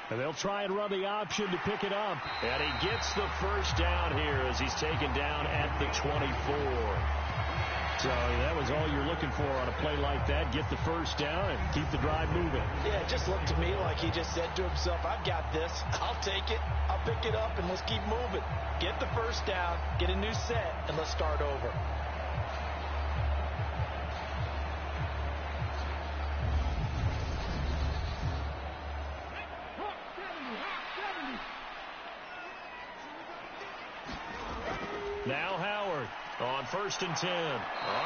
Speaker 4: And they'll try and run the option to pick it up.
Speaker 2: And he gets the 1st down here as he's taken down at the 24.
Speaker 4: So that was all you're looking for on a play like that. Get the 1st down and keep the drive moving.
Speaker 3: Yeah, it just looked to me like he just said to himself, I've got this. I'll take it. I'll pick it up, and let's keep moving. Get the 1st down, get a new set, and let's start over.
Speaker 2: Now Howard on 1st and 10.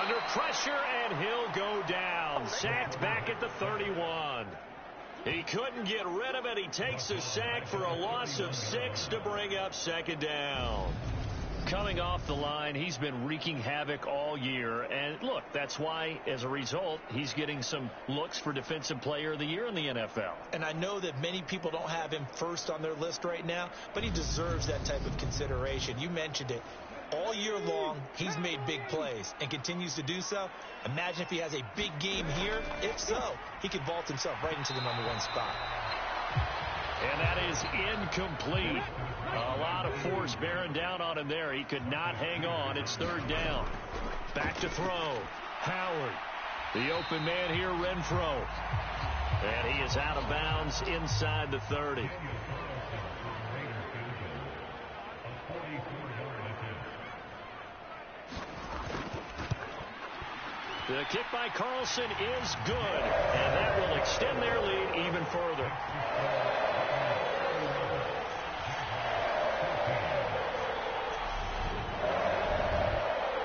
Speaker 2: Under pressure, and he'll go down. Sacked back at the 31. He couldn't get rid of it. He takes a sack for a loss of 6 to bring up 2nd down. Coming off the line, he's been wreaking havoc all year. And look, that's why, as a result, he's getting some looks for Defensive Player of the Year in the NFL.
Speaker 3: And I know that many people don't have him first on their list right now, but he deserves that type of consideration. You mentioned it. All year long, he's made big plays and continues to do so. Imagine if he has a big game here. If so, he could vault himself right into the #1 spot.
Speaker 2: And that is incomplete. A lot of force bearing down on him there. He could not hang on. It's 3rd down. Back to throw. Howard. The open man here, Renfro. And he is out of bounds inside the 30. The kick by Carlson is good, and that will extend their lead even further.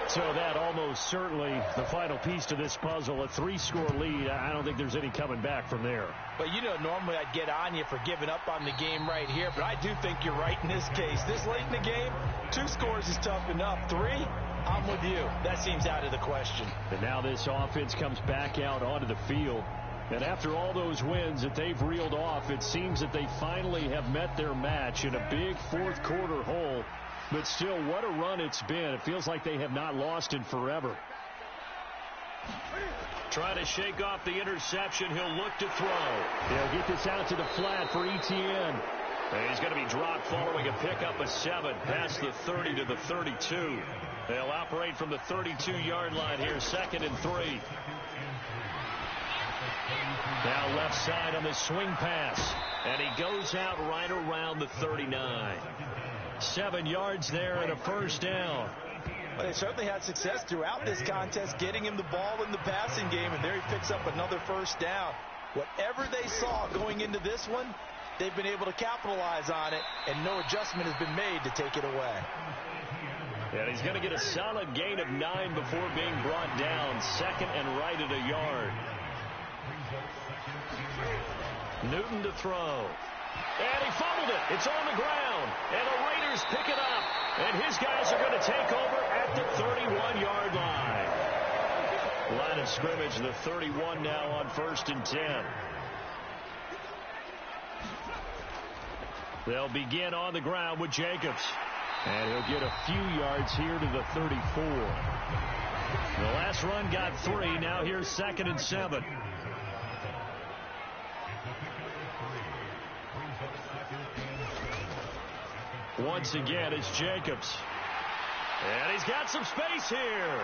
Speaker 2: So that almost certainly the final piece to this puzzle, a 3-score lead. I don't think there's any coming back from there.
Speaker 3: But, you know, normally I'd get on you for giving up on the game right here, but I do think you're right in this case. This late in the game, 2 scores is tough enough. 3, I'm with you. That seems out of the question.
Speaker 2: And now this offense comes back out onto the field. And after all those wins that they've reeled off, it seems that they finally have met their match in a big 4th quarter hole. But still, what a run it's been. It feels like they have not lost in forever. Trying to shake off the interception. He'll look to throw. He'll get this out to the flat for Etienne. And he's going to be dropped following a pickup of 7 past the 30 to the 32. They'll operate from the 32-yard line here, 2nd and 3. Now left side on the swing pass. And he goes out right around the 39. 7 yards there and a 1st down.
Speaker 3: Well, they certainly had success throughout this contest getting him the ball in the passing game, and there he picks up another 1st down. Whatever they saw going into this one, they've been able to capitalize on it, and no adjustment has been made to take it away.
Speaker 2: And he's going to get a solid gain of 9 before being brought down. 2nd and right at a yard. Newton to throw. And he fumbled it. It's on the ground. And the Raiders pick it up. And his guys are going to take over at the 31-yard line. Line of scrimmage, the 31 now on 1st and 10. They'll begin on the ground with Jacobs. And he'll get a few yards here to the 34. The last run got 3. Now here's 2nd and 7. Once again, it's Jacobs. And he's got some space here.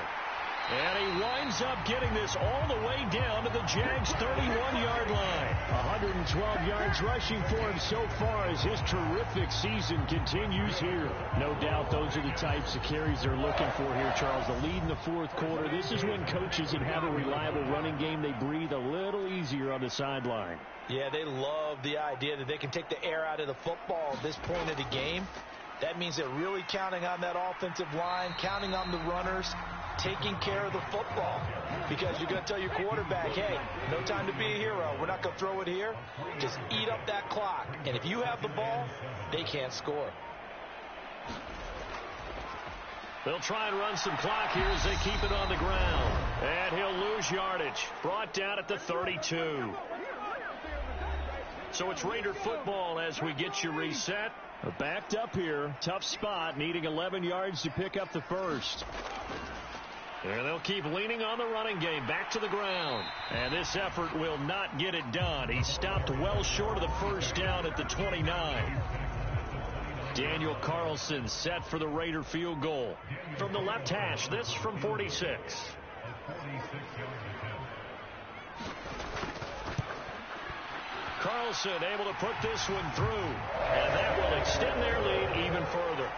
Speaker 2: And he winds up getting this all the way down to the Jags' 31-yard line. 112 yards rushing for him so far as his terrific season continues here. No doubt those are the types of carries they're looking for here, Charles. The lead in the 4th quarter. This is when coaches that have a reliable running game, they breathe a little easier on the sideline.
Speaker 3: Yeah, they love the idea that they can take the air out of the football at this point of the game. That means they're really counting on that offensive line, counting on the runners, taking care of the football. Because you're going to tell your quarterback, hey, no time to be a hero. We're not going to throw it here. Just eat up that clock. And if you have the ball, they can't score.
Speaker 2: They'll try and run some clock here as they keep it on the ground. And he'll lose yardage. Brought down at the 32. So it's Raider football as we get you reset. Backed up here. Tough spot. Needing 11 yards to pick up the 1st. And they'll keep leaning on the running game. Back to the ground. And this effort will not get it done. He stopped well short of the 1st down at the 29. Daniel Carlson set for the Raider field goal. From the left hash, this from 46. Carlson able to put this one through. And that will extend their lead even further.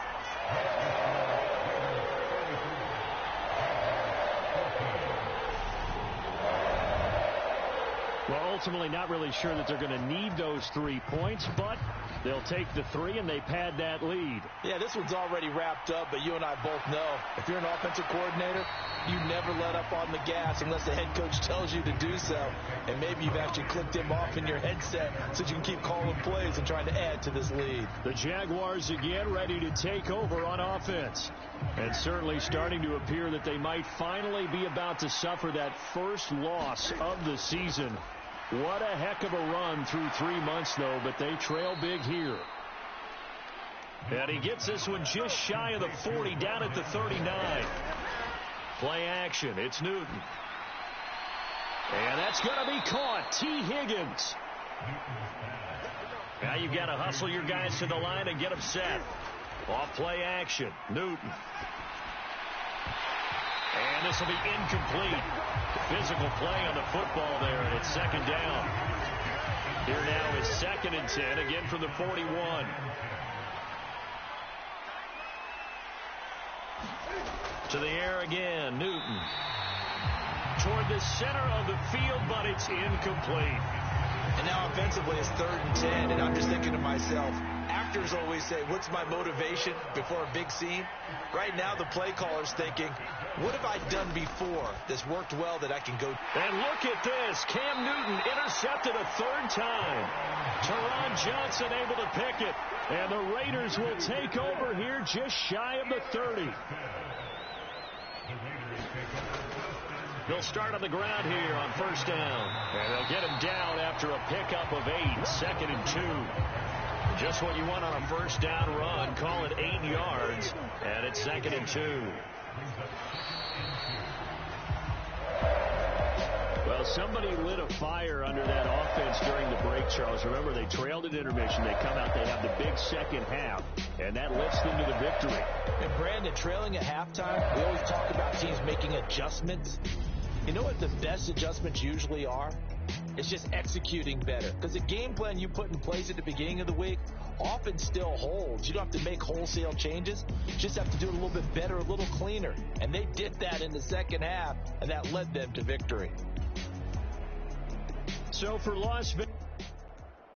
Speaker 2: Well, ultimately not really sure that they're going to need those 3 points, but they'll take the 3 and they pad that lead.
Speaker 3: Yeah, this one's already wrapped up, but you and I both know if you're an offensive coordinator, you never let up on the gas unless the head coach tells you to do so. And maybe you've actually clicked him off in your headset so you can keep calling plays and trying to add to this lead.
Speaker 2: The Jaguars again ready to take over on offense. And certainly starting to appear that they might finally be about to suffer that first loss of the season. What a heck of a run through 3 months, though, but they trail big here. And he gets this one just shy of the 40, down at the 39. Play action. It's Newton. And that's going to be caught. T. Higgins. Now you've got to hustle your guys to the line and get them set. Off play action. Newton. And this will be incomplete. Physical play on the football there, and it's second down. Here now is 2nd and 10, again from the 41. To the air again, Newton. Toward the center of the field, but it's incomplete.
Speaker 3: And now offensively it's 3rd and 10, and I'm just thinking to myself, actors always say, what's my motivation before a big scene? Right now the play caller's thinking, what have I done before that's worked well that I can go?
Speaker 2: And look at this. Cam Newton intercepted a 3rd time. Teron Johnson able to pick it. And the Raiders will take over here just shy of the 30. They'll start on the ground here on 1st down. And they'll get him down after a pickup of 8. 2nd and 2. Just what you want on a 1st down run. Call it 8 yards. And it's 2nd and 2. Well, somebody lit a fire under that offense during the break, Charles. Remember, they trailed at intermission. They come out, they have the big second half, and that lifts them to the victory.
Speaker 3: And Brandon, trailing at halftime, we always talk about teams making adjustments. You know what the best adjustments usually are? It's just executing better. Because the game plan you put in place at the beginning of the week often still holds. You don't have to make wholesale changes. You just have to do it a little bit better, a little cleaner. And they did that in the second half, and that led them to victory.
Speaker 2: So for Las Vegas.